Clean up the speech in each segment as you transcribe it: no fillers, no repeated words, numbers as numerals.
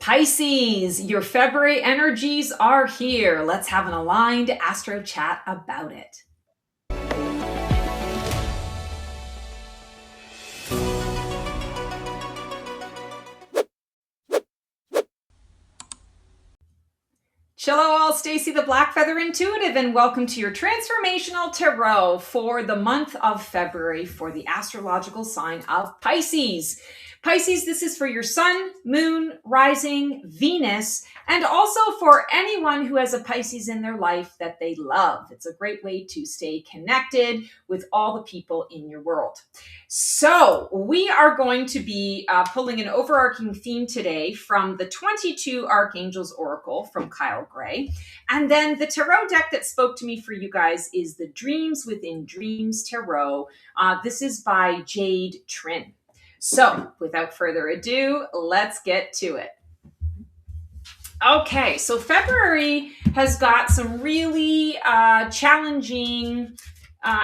Pisces, your February energies are here. Let's have an aligned astro chat about it. Chillo all, Stacy the Black Feather Intuitive, and welcome to your Transformational Tarot for the month of February for the astrological sign of Pisces. Pisces, this is for your sun, moon, rising, Venus, and also for anyone who has a Pisces in their life that they love. It's a great way to stay connected with all the people in your world. So we are going to be pulling an overarching theme today from the 22 Archangels Oracle from Kyle Gray. And then the tarot deck that spoke to me for you guys is the Dreams Within Dreams Tarot. This is by Jade Trin. So without further ado, let's get to it. Okay, so February has got some really challenging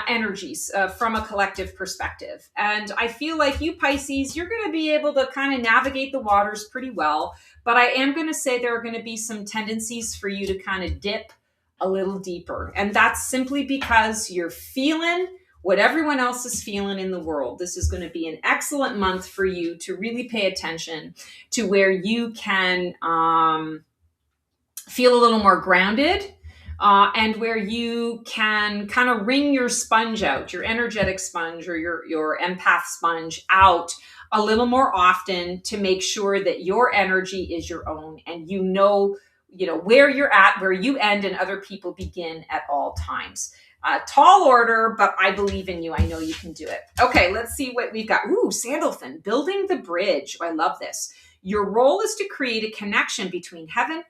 energies from a collective perspective. And I feel like you Pisces, you're going to be able to kind of navigate the waters pretty well. But I am going to say there are going to be some tendencies for you to kind of dip a little deeper. And that's simply because you're feeling what everyone else is feeling in the world. This is going to be an excellent month for you to really pay attention to where you can feel a little more grounded and where you can kind of wring your sponge out, your energetic sponge or your empath sponge out a little more often to make sure that your energy is your own and you know where you're at, where you end and other people begin at all times. Tall order, but I believe in you. I know you can do it. Okay, let's see what we've got. Ooh, Sandalphon, building the bridge. I love this. Your role is to create a connection between heaven,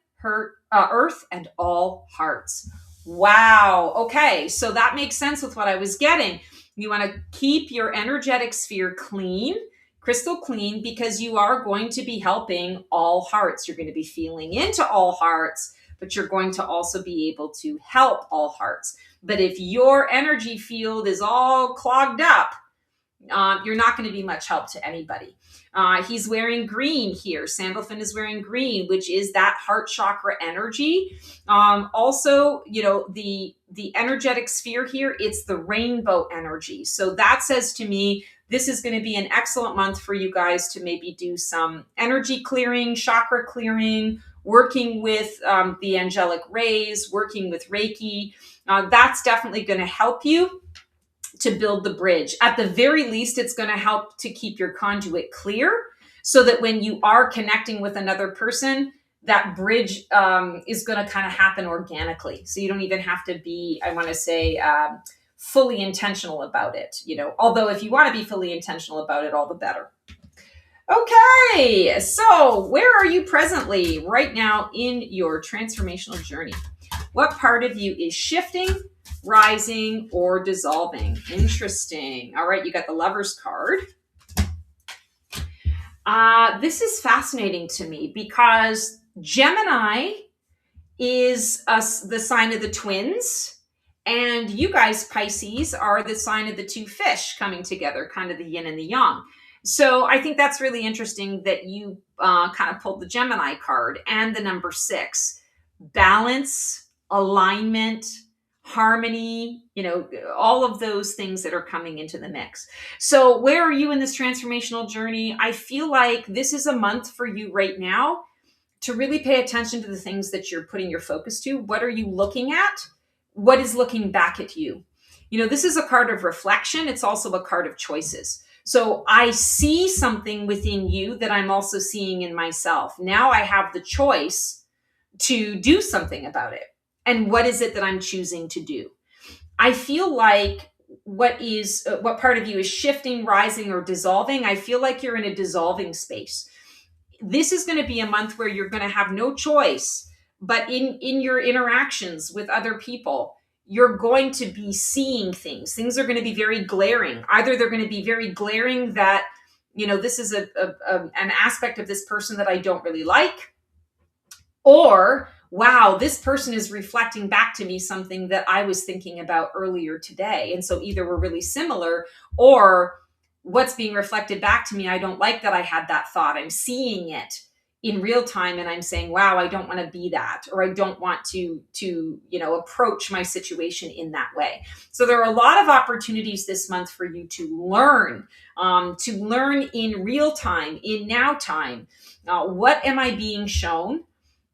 earth, and all hearts. Wow. Okay, so that makes sense with what I was getting. You want to keep your energetic sphere clean, crystal clean, because you are going to be helping all hearts. You're going to be feeling into all hearts, but you're going to also be able to help all hearts. But if your energy field is all clogged up, you're not going to be much help to anybody. He's wearing green here. Sandalphon is wearing green, which is that heart chakra energy. Also, the energetic sphere here, it's the rainbow energy. So that says to me, this is going to be an excellent month for you guys to maybe do some energy clearing, chakra clearing, working with the angelic rays, working with Reiki. That's definitely going to help you to build the bridge. At the very least, it's going to help to keep your conduit clear so that when you are connecting with another person, that bridge is going to kind of happen organically. So you don't even have to be, I want to say, fully intentional about it. Although if you want to be fully intentional about it, all the better. Okay, so where are you presently right now in your transformational journey? What part of you is shifting, rising, or dissolving? Interesting. All right, you got the Lover's card. This is fascinating to me because Gemini is the sign of the twins, and you guys, Pisces, are the sign of the two fish coming together, kind of the yin and the yang. So I think that's really interesting that you kind of pulled the Gemini card and the number 6. Balance, alignment, harmony, all of those things that are coming into the mix. So where are you in this transformational journey? I feel like this is a month for you right now to really pay attention to the things that you're putting your focus to. What are you looking at? What is looking back at you? This is a card of reflection. It's also a card of choices. So I see something within you that I'm also seeing in myself. Now I have the choice to do something about it. And what is it that I'm choosing to do? I feel like what part of you is shifting, rising, or dissolving. I feel like you're in a dissolving space. This is going to be a month where you're going to have no choice, but in your interactions with other people, you're going to be seeing things. Things are going to be very glaring. Either they're going to be very glaring that, this is an aspect of this person that I don't really like, or, wow, this person is reflecting back to me something that I was thinking about earlier today. And so either we're really similar, or what's being reflected back to me, I don't like that I had that thought. I'm seeing it in real time, and I'm saying, wow, I don't want to be that, or I don't want to approach my situation in that way. So there are a lot of opportunities this month for you to learn in real time, in now time. What am I being shown?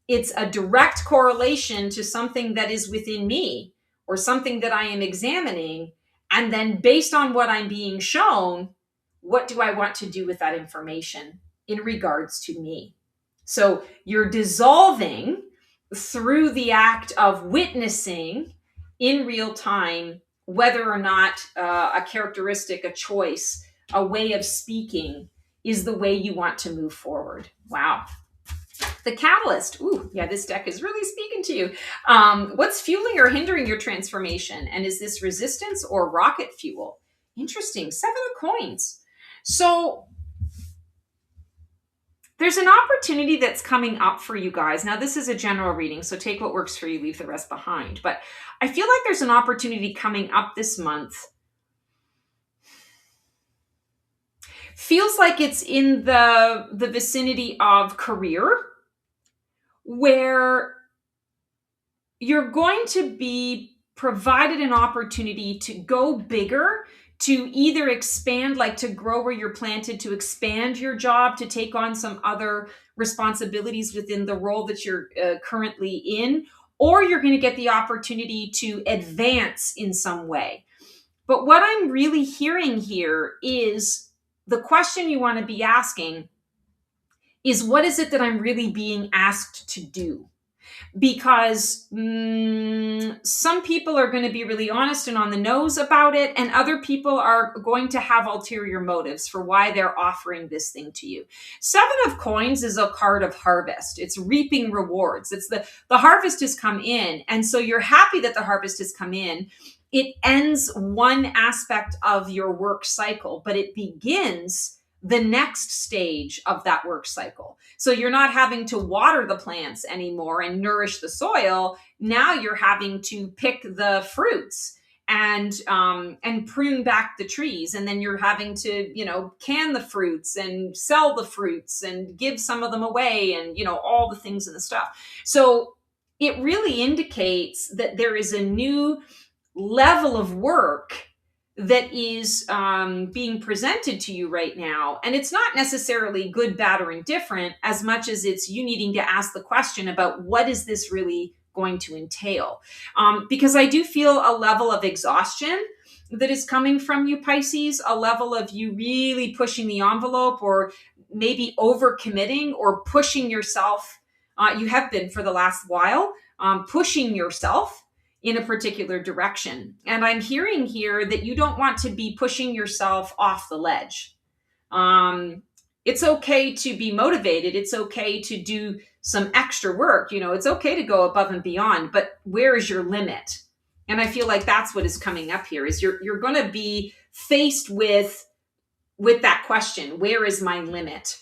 It's a direct correlation to something that is within me or something that I am examining. And then based on what I'm being shown, what do I want to do with that information in regards to me? So you're dissolving through the act of witnessing in real time whether or not a characteristic, a choice, a way of speaking is the way you want to move forward. Wow. The catalyst. Ooh, yeah, this deck is really speaking to you. What's fueling or hindering your transformation? And is this resistance or rocket fuel? Interesting. 7 of coins. So there's an opportunity that's coming up for you guys. Now, this is a general reading, so take what works for you, leave the rest behind. But I feel like there's an opportunity coming up this month. Feels like it's in the vicinity of career, where you're going to be provided an opportunity to go bigger, to either expand, like to grow where you're planted, to expand your job, to take on some other responsibilities within the role that you're currently in, or you're going to get the opportunity to advance in some way. But what I'm really hearing here is the question you want to be asking is, what is it that I'm really being asked to do? Because some people are going to be really honest and on the nose about it, and other people are going to have ulterior motives for why they're offering this thing to you. 7 of coins is a card of harvest. It's reaping rewards. It's the harvest has come in, and so you're happy that the harvest has come in. It ends one aspect of your work cycle, but it begins the next stage of that work cycle. So you're not having to water the plants anymore and nourish the soil. Now you're having to pick the fruits and prune back the trees. And then you're having to, can the fruits and sell the fruits and give some of them away and, all the things and the stuff. So it really indicates that there is a new level of work that is being presented to you right now. And it's not necessarily good, bad, or indifferent, as much as it's you needing to ask the question about what is this really going to entail? Because I do feel a level of exhaustion that is coming from you, Pisces, a level of you really pushing the envelope, or maybe overcommitting or pushing yourself. You have been for the last while, pushing yourself in a particular direction. And I'm hearing here that you don't want to be pushing yourself off the ledge. It's okay to be motivated. It's okay to do some extra work. It's okay to go above and beyond, but where is your limit? And I feel like that's what is coming up here, is you're going to be faced with that question, where is my limit?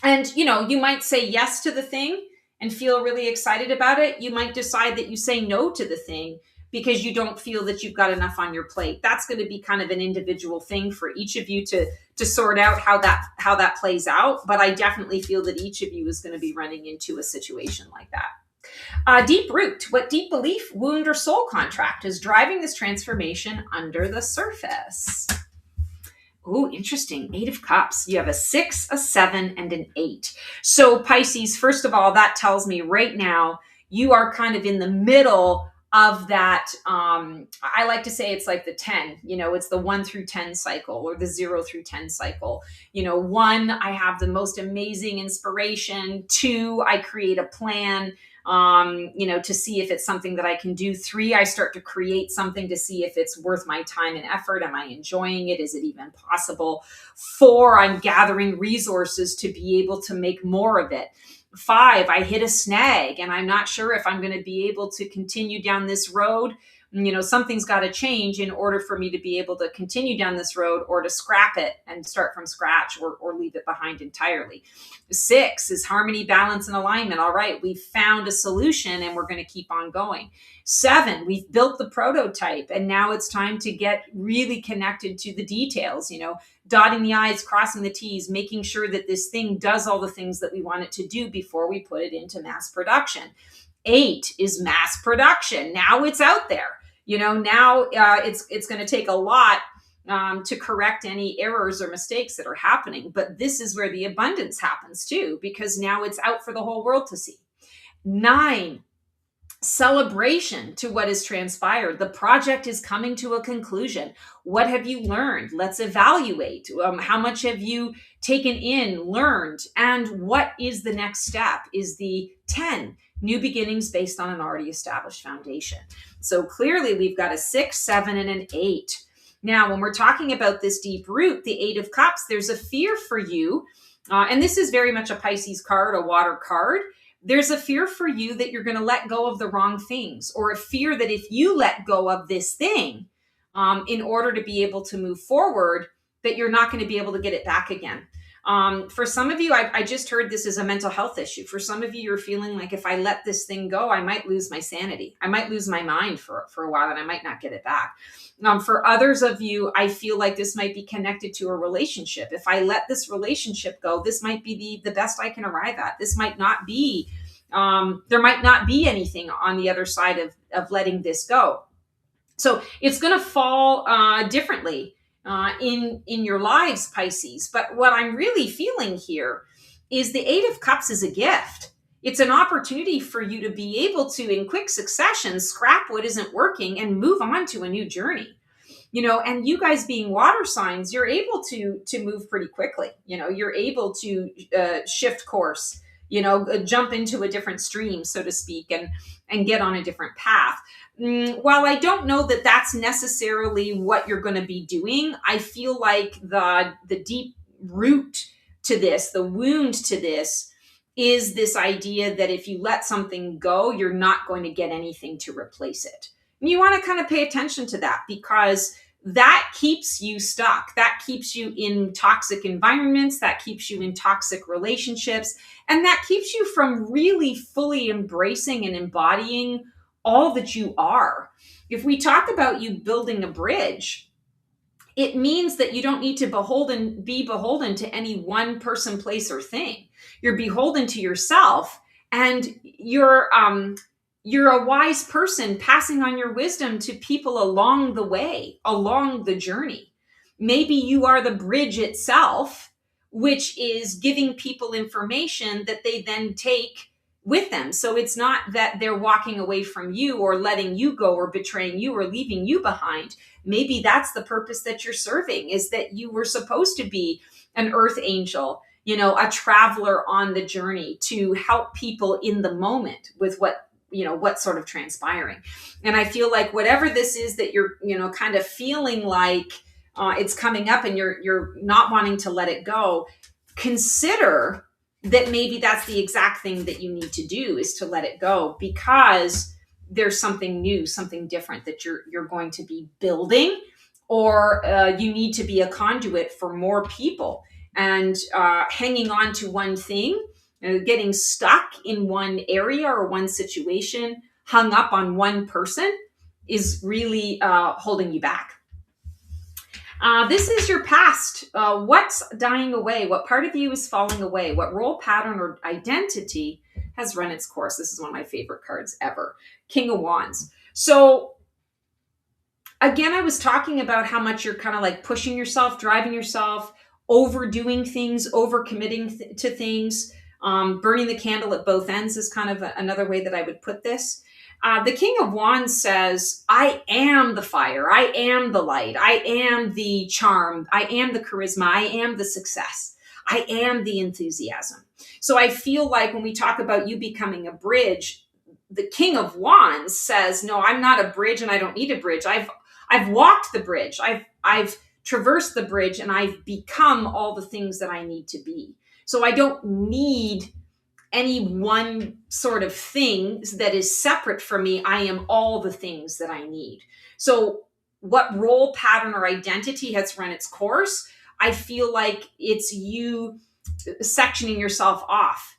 And, you might say yes to the thing and feel really excited about it. You might decide that you say no to the thing because you don't feel that you've got enough on your plate. That's going to be kind of an individual thing for each of you to sort out how that plays out. But I definitely feel that each of you is going to be running into a situation like that. Deep root. What deep belief, wound, or soul contract is driving this transformation under the surface? Oh, interesting. 8 of Cups. You have a 6, a 7, and an 8. So Pisces, first of all, that tells me right now you are kind of in the middle of that. I like to say it's like the 10, it's the 1 through 10 cycle, or the 0 through 10 cycle. 1, I have the most amazing inspiration. 2, I create a plan, to see if it's something that I can do. 3, I start to create something to see if it's worth my time and effort. Am I enjoying it? Is it even possible? 4, I'm gathering resources to be able to make more of it. 5, I hit a snag and I'm not sure if I'm going to be able to continue down this road. Something's got to change in order for me to be able to continue down this road, or to scrap it and start from scratch, or leave it behind entirely. 6 is harmony, balance, and alignment. All right, we've found a solution and we're going to keep on going. 7, we've built the prototype and now it's time to get really connected to the details, dotting the I's, crossing the T's, making sure that this thing does all the things that we want it to do before we put it into mass production. 8 is mass production. Now it's out there. Now it's going to take a lot to correct any errors or mistakes that are happening. But this is where the abundance happens too, because now it's out for the whole world to see. 9, celebration to what has transpired. The project is coming to a conclusion. What have you learned? Let's evaluate. How much have you taken in, learned, and what is the next step? Is the 10, new beginnings based on an already established foundation. So clearly we've got a 6, 7, and an 8. Now, when we're talking about this deep root, the 8 of Cups, there's a fear for you. And this is very much a Pisces card, a water card. There's a fear for you that you're going to let go of the wrong things, or a fear that if you let go of this thing in order to be able to move forward, that you're not going to be able to get it back again. For some of you, I just heard this is a mental health issue. For some of you, you're feeling like if I let this thing go, I might lose my sanity. I might lose my mind for a while and I might not get it back. For others of you, I feel like this might be connected to a relationship. If I let this relationship go, this might be the best I can arrive at. This might not be, there might not be anything on the other side of letting this go. So it's going to fall differently in your lives, Pisces. But what I'm really feeling here is the 8 of Cups is a gift. It's an opportunity for you to be able to, in quick succession, scrap what isn't working and move on to a new journey. And you guys being water signs, you're able to move pretty quickly. You're able to shift course, jump into a different stream, so to speak, and get on a different path. While I don't know that that's necessarily what you're going to be doing, I feel like the deep root to this, the wound to this, is this idea that if you let something go, you're not going to get anything to replace it. And you want to kind of pay attention to that, because that keeps you stuck. That keeps you in toxic environments. That keeps you in toxic relationships. And that keeps you from really fully embracing and embodying all that you are. If we talk about you building a bridge, it means that you don't need to be beholden to any one person, place, or thing. You're beholden to yourself, and you're a wise person passing on your wisdom to people along the way, along the journey. Maybe you are the bridge itself, which is giving people information that they then take with them. So it's not that they're walking away from you or letting you go or betraying you or leaving you behind. Maybe that's the purpose that you're serving, is that you were supposed to be an earth angel, a traveler on the journey to help people in the moment with what's sort of transpiring. And I feel like whatever this is that you're, kind of feeling like it's coming up and you're not wanting to let it go, consider that maybe that's the exact thing that you need to do, is to let it go, because there's something new, something different that you're going to be building, or you need to be a conduit for more people. And hanging on to one thing, getting stuck in one area or one situation, hung up on one person, is really holding you back. This is your past. What's dying away? What part of you is falling away? What role pattern or identity has run its course? This is one of my favorite cards ever. King of Wands. So again, I was talking about how much you're kind of like pushing yourself, driving yourself, overdoing things, overcommitting to things. Burning the candle at both ends is kind of another way that I would put this. The King of Wands says, I am the fire. I am the light. I am the charm. I am the charisma. I am the success. I am the enthusiasm. So I feel like when we talk about you becoming a bridge, the King of Wands says, no, I'm not a bridge and I don't need a bridge. I've walked the bridge. I've traversed the bridge, and I've become all the things that I need to be. So I don't need any one sort of thing that is separate from me. I am all the things that I need. So what role pattern or identity has run its course? I feel like it's you sectioning yourself off,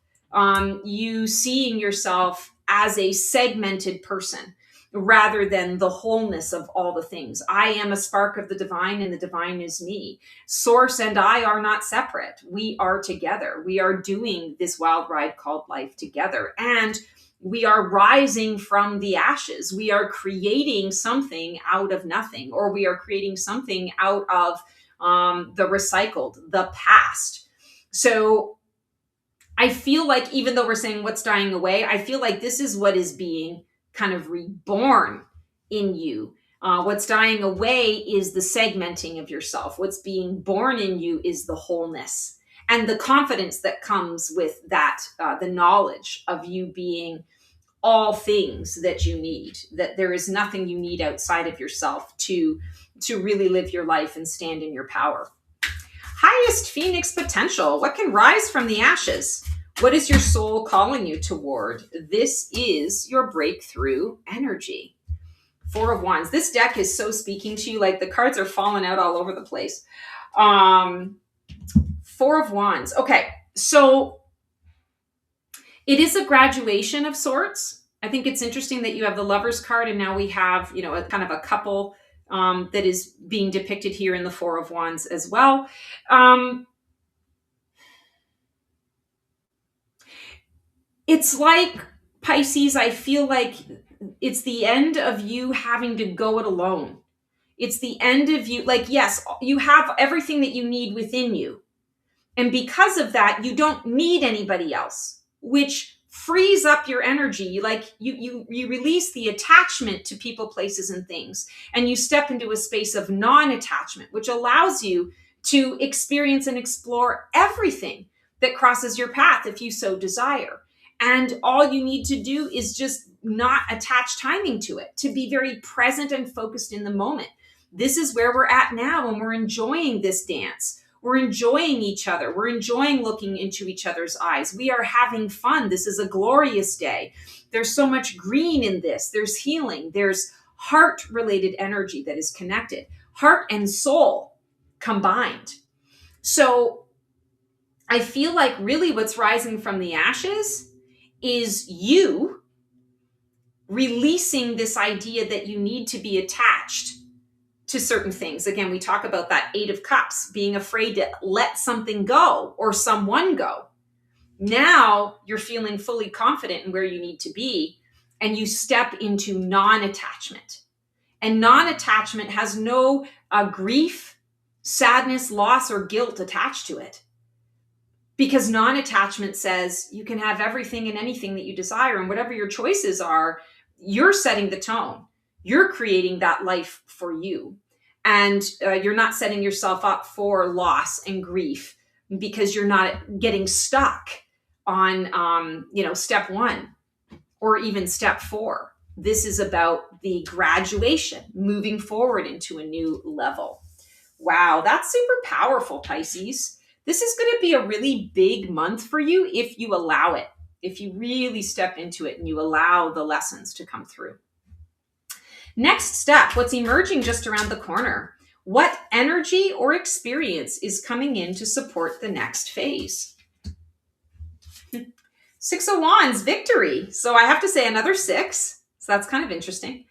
you seeing yourself as a segmented person, rather than the wholeness of all the things. I am a spark of the divine, and the divine is me. Source and I are not separate. We are together. We are doing this wild ride called life together. And we are rising from the ashes. We are creating something out of nothing, or we are creating something out of the recycled, the past. So I feel like, even though we're saying what's dying away, I feel like this is what is being kind of reborn in you. What's dying away is the segmenting of yourself. What's being born in you is the wholeness and the confidence that comes with that, the knowledge of you being all things that you need, that there is nothing you need outside of yourself to really live your life and stand in your power. Highest phoenix potential. What can rise from the ashes? What is your soul calling you toward? This is your breakthrough energy. Four of Wands. This deck is so speaking to you. Like, the cards are falling out all over the place. Four of Wands. Okay, so it is a graduation of sorts. I think it's interesting that you have the Lover's card, and now we have, a kind of a couple that is being depicted here in the Four of Wands as well. It's like, Pisces, I feel like it's the end of you having to go it alone. It's the end of you, like, yes, you have everything that you need within you. And because of that, you don't need anybody else, which frees up your energy. Like, you release the attachment to people, places, and things, and you step into a space of non-attachment, which allows you to experience and explore everything that crosses your path if you so desire. And all you need to do is just not attach timing to it, to be very present and focused in the moment. This is where we're at now, and we're enjoying this dance. We're enjoying each other. We're enjoying looking into each other's eyes. We are having fun. This is a glorious day. There's so much green in this. There's healing. There's heart-related energy that is connected. Heart and soul combined. So I feel like really what's rising from the ashes is you releasing this idea that you need to be attached to certain things. Again, we talk about that Eight of Cups, being afraid to let something go or someone go. Now you're feeling fully confident in where you need to be, and you step into non-attachment. And non-attachment has no grief, sadness, loss, or guilt attached to it. Because non-attachment says you can have everything and anything that you desire, and whatever your choices are, you're setting the tone. You're creating that life for you. And you're not setting yourself up for loss and grief, because you're not getting stuck on, step one or even step four. This is about the graduation, moving forward into a new level. Wow, that's super powerful, Pisces. This is going to be a really big month for you if you allow it, if you really step into it and you allow the lessons to come through. Next step, what's emerging just around the corner? What energy or experience is coming in to support the next phase? Six of Wands, victory. So I have to say another six. So that's kind of interesting.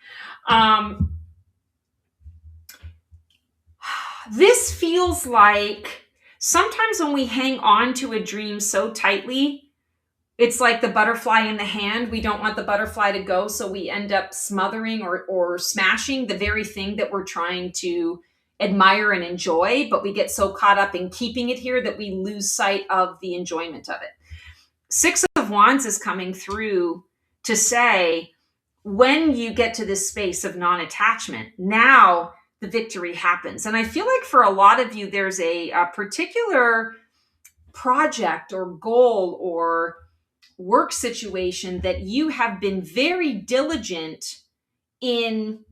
This feels like sometimes when we hang on to a dream so tightly, it's like the butterfly in the hand. We don't want the butterfly to go, so we end up smothering or smashing the very thing that we're trying to admire and enjoy, but we get so caught up in keeping it here that we lose sight of the enjoyment of it. Six of Wands is coming through to say, when you get to this space of non-attachment, now the victory happens. And I feel like for a lot of you, there's a particular project or goal or work situation that you have been very diligent in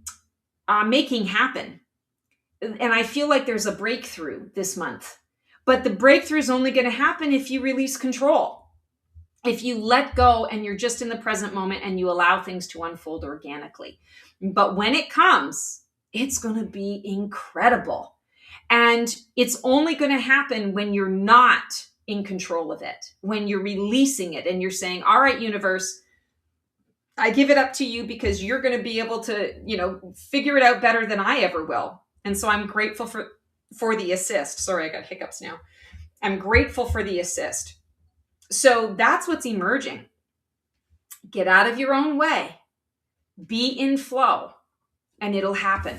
making happen. And I feel like there's a breakthrough this month. But the breakthrough is only going to happen if you release control. If you let go and you're just in the present moment and you allow things to unfold organically. But when it comes, it's going to be incredible. And it's only going to happen when you're not in control of it, when you're releasing it and you're saying, all right, universe, I give it up to you because you're going to be able to, figure it out better than I ever will. And so I'm grateful for the assist. Sorry, I got hiccups now. I'm grateful for the assist. So that's what's emerging. Get out of your own way. Be in flow, and it'll happen.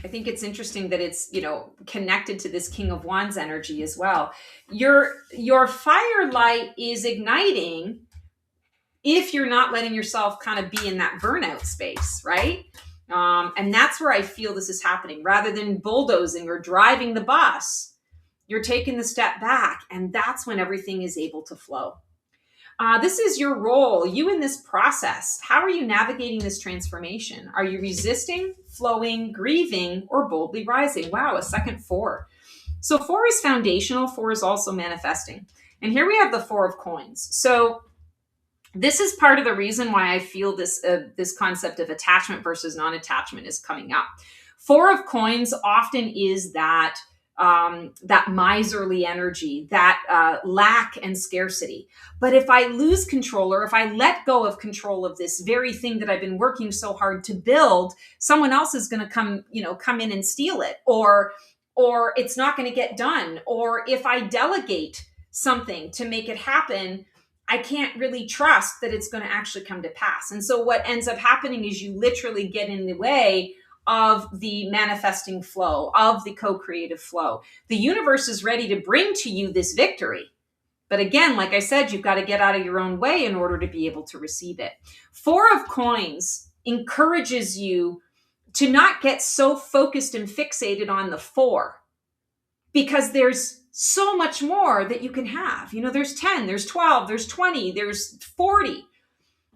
I think it's interesting that it's, connected to this King of Wands energy as well. Your firelight is igniting if you're not letting yourself kind of be in that burnout space, right? And that's where I feel this is happening. Rather than bulldozing or driving the bus, you're taking the step back, and that's when everything is able to flow. This is your role, you in this process. How are you navigating this transformation? Are you resisting, flowing, grieving, or boldly rising? Wow, a second 4. So 4 is foundational, 4 is also manifesting. And here we have the 4 of coins. So this is part of the reason why I feel this concept of attachment versus non-attachment is coming up. 4 of coins often is that miserly energy, that lack and scarcity. But if I lose control, or if I let go of control of this very thing that I've been working so hard to build, someone else is going to come in and steal it, or it's not going to get done. Or if I delegate something to make it happen, I can't really trust that it's going to actually come to pass. And so what ends up happening is you literally get in the way of the manifesting flow, of the co-creative flow. The universe is ready to bring to you this victory. But again, like I said, you've got to get out of your own way in order to be able to receive it. 4 of coins encourages you to not get so focused and fixated on the 4, because there's so much more that you can have. There's 10, there's 12, there's 20, there's 40.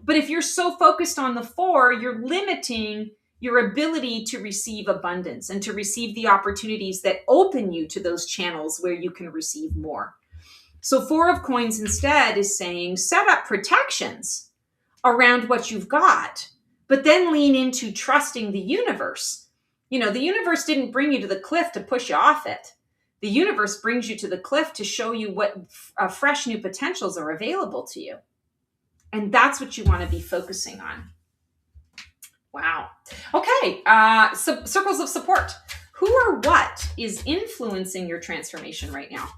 But if you're so focused on the 4, you're limiting your ability to receive abundance and to receive the opportunities that open you to those channels where you can receive more. So 4 of coins instead is saying, set up protections around what you've got, but then lean into trusting the universe. The universe didn't bring you to the cliff to push you off it. The universe brings you to the cliff to show you what fresh new potentials are available to you. And that's what you want to be focusing on. Wow. Okay. So circles of support. Who or what is influencing your transformation right now?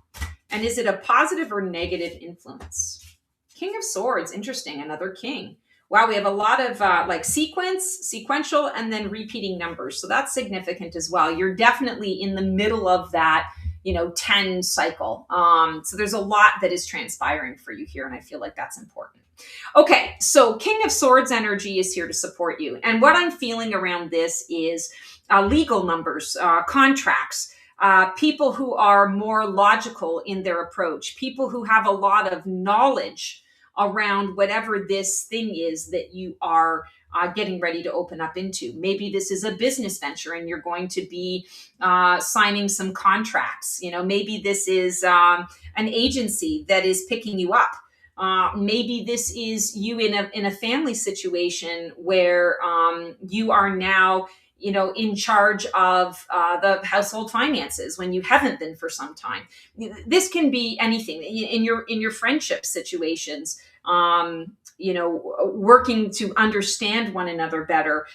And is it a positive or negative influence? King of Swords. Interesting. Another king. Wow. We have a lot of sequential, and then repeating numbers. So that's significant as well. You're definitely in the middle of that, 10 cycle. So there's a lot that is transpiring for you here. And I feel like that's important. Okay, so King of Swords energy is here to support you. And what I'm feeling around this is legal numbers, contracts, people who are more logical in their approach, people who have a lot of knowledge around whatever this thing is that you are getting ready to open up into. Maybe this is a business venture and you're going to be signing some contracts. Maybe this is an agency that is picking you up. Maybe this is you in a family situation where you are now, in charge of the household finances when you haven't been for some time. This can be anything in your friendship situations. Working to understand one another better.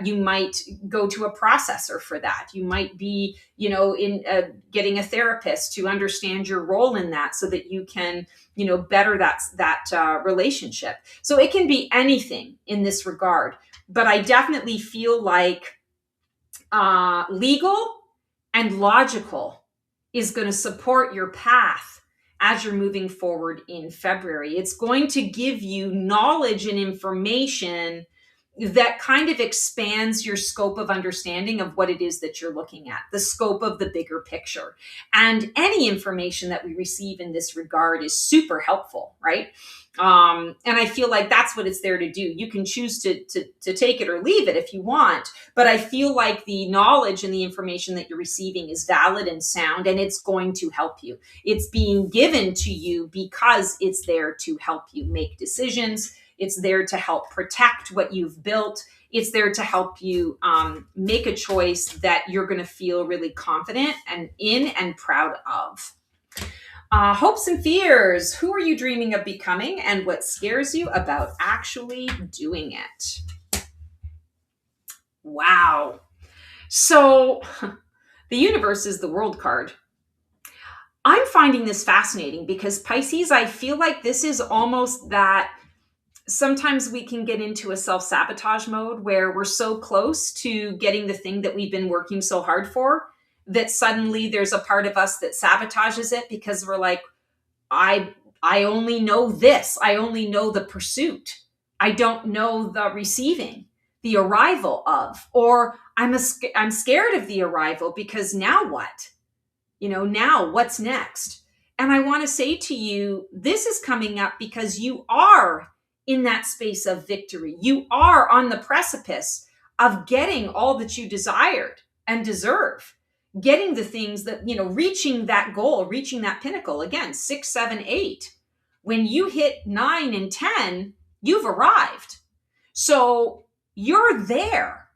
You might go to a processor for that. You might be, in getting a therapist to understand your role in that so that you can, better that relationship. So it can be anything in this regard, but I definitely feel like legal and logical is going to support your path as you're moving forward in February. It's going to give you knowledge and information that kind of expands your scope of understanding of what it is that you're looking at, the scope of the bigger picture. And any information that we receive in this regard is super helpful, right? And I feel like that's what it's there to do. You can choose to take it or leave it if you want, but I feel like the knowledge and the information that you're receiving is valid and sound, and it's going to help you. It's being given to you because it's there to help you make decisions. It's there to help protect what you've built. It's there to help you make a choice that you're going to feel really confident and proud of. Hopes and fears. Who are you dreaming of becoming, and what scares you about actually doing it? Wow. So the universe is the world card. I'm finding this fascinating because Pisces, I feel like this is almost that sometimes we can get into a self-sabotage mode where we're so close to getting the thing that we've been working so hard for that suddenly there's a part of us that sabotages it because we're like, I I only know this. I only know the pursuit. I don't know the receiving, the arrival of, or I'm scared of the arrival because now what? Now what's next? And I want to say to you, this is coming up because you are in that space of victory. You are on the precipice of getting all that you desired and deserve, getting the things that, reaching that goal, reaching that pinnacle. Again, 6, 7, 8. When you hit 9 and 10, you've arrived. So you're there.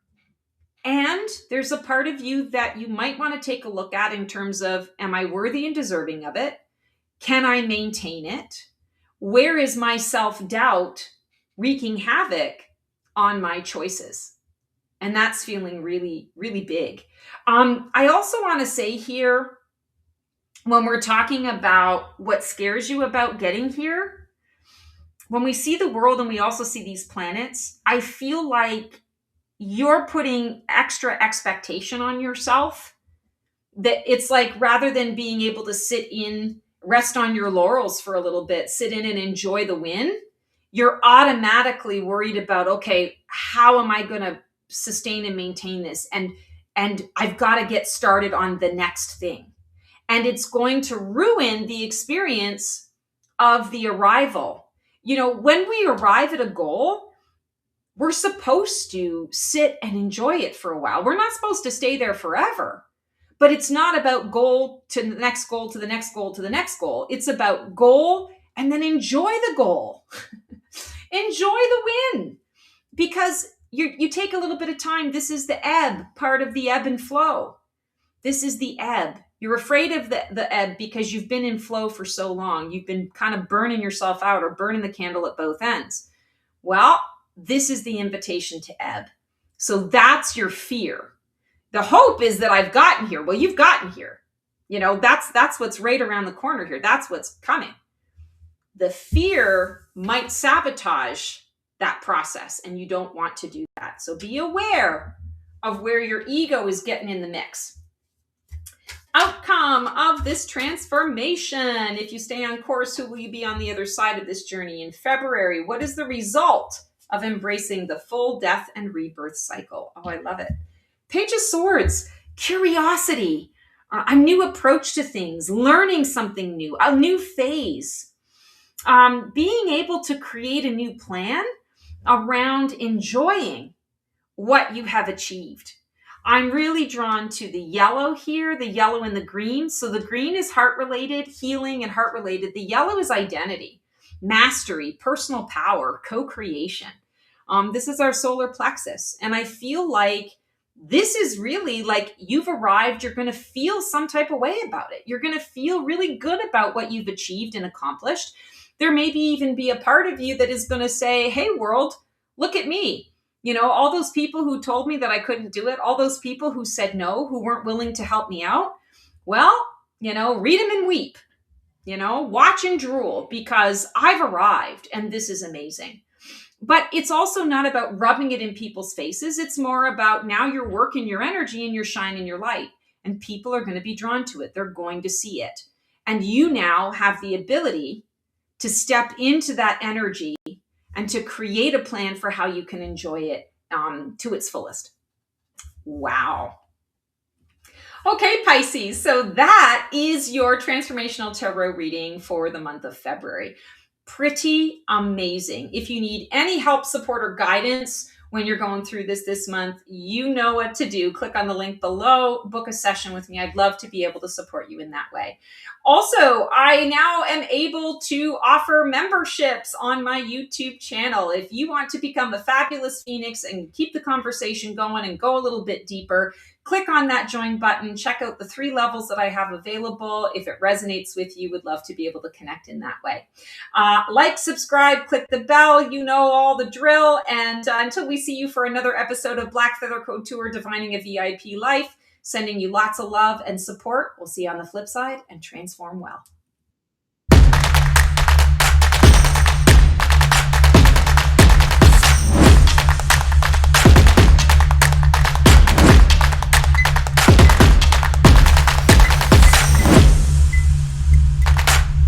And there's a part of you that you might want to take a look at in terms of, am I worthy and deserving of it? Can I maintain it? Where is my self-doubt wreaking havoc on my choices? And that's feeling really, really big. I also want to say here, when we're talking about what scares you about getting here, when we see the world and we also see these planets, I feel like you're putting extra expectation on yourself, that it's like rather than being able to rest on your laurels for a little bit, sit in and enjoy the win, you're automatically worried about, okay, how am I going to sustain and maintain this? And I've got to get started on the next thing. And it's going to ruin the experience of the arrival. When we arrive at a goal, we're supposed to sit and enjoy it for a while. We're not supposed to stay there forever. But it's not about goal to the next goal to the next goal to the next goal. It's about goal and then enjoy the goal. Enjoy the win. Because you take a little bit of time. This is the ebb, part of the ebb and flow. This is the ebb. You're afraid of the ebb because you've been in flow for so long. You've been kind of burning yourself out or burning the candle at both ends. Well, this is the invitation to ebb. So that's your fear. The hope is that I've gotten here. Well, you've gotten here. That's what's right around the corner here. That's what's coming. The fear might sabotage that process, and you don't want to do that. So be aware of where your ego is getting in the mix. Outcome of this transformation. If you stay on course, who will you be on the other side of this journey in February? What is the result of embracing the full death and rebirth cycle? Oh, I love it. Page of Swords, curiosity, a new approach to things, learning something new, a new phase, being able to create a new plan around enjoying what you have achieved. I'm really drawn to the yellow here, the yellow and the green. So the green is heart-related, healing and heart-related. The yellow is identity, mastery, personal power, co-creation. This is our solar plexus. And I feel like this is really like you've arrived. You're going to feel some type of way about it. You're going to feel really good about what you've achieved and accomplished. There may even be a part of you that is going to say, hey, world, look at me. All those people who told me that I couldn't do it, all those people who said no, who weren't willing to help me out. Well, read them and weep, watch and drool, because I've arrived and this is amazing. But it's also not about rubbing it in people's faces. It's more about now you're working your energy and you're shining your light, and people are going to be drawn to it. They're going to see it. And you now have the ability to step into that energy and to create a plan for how you can enjoy it to its fullest. Wow. Okay, Pisces. So that is your transformational tarot reading for the month of February. Pretty amazing. If you need any help, support, or guidance when you're going through this month, you know what to do. Click on the link below, book a session with me. I'd love to be able to support you in that way. Also, I now am able to offer memberships on my YouTube channel. If you want to become a fabulous phoenix and keep the conversation going and go a little bit deeper, click on that join button, check out the 3 levels that I have available. If it resonates with you, would love to be able to connect in that way. Like, subscribe, click the bell, you know all the drill. And until we see you for another episode of Black Feather Code Tour, Defining a VIP Life, sending you lots of love and support. We'll see you on the flip side, and transform well.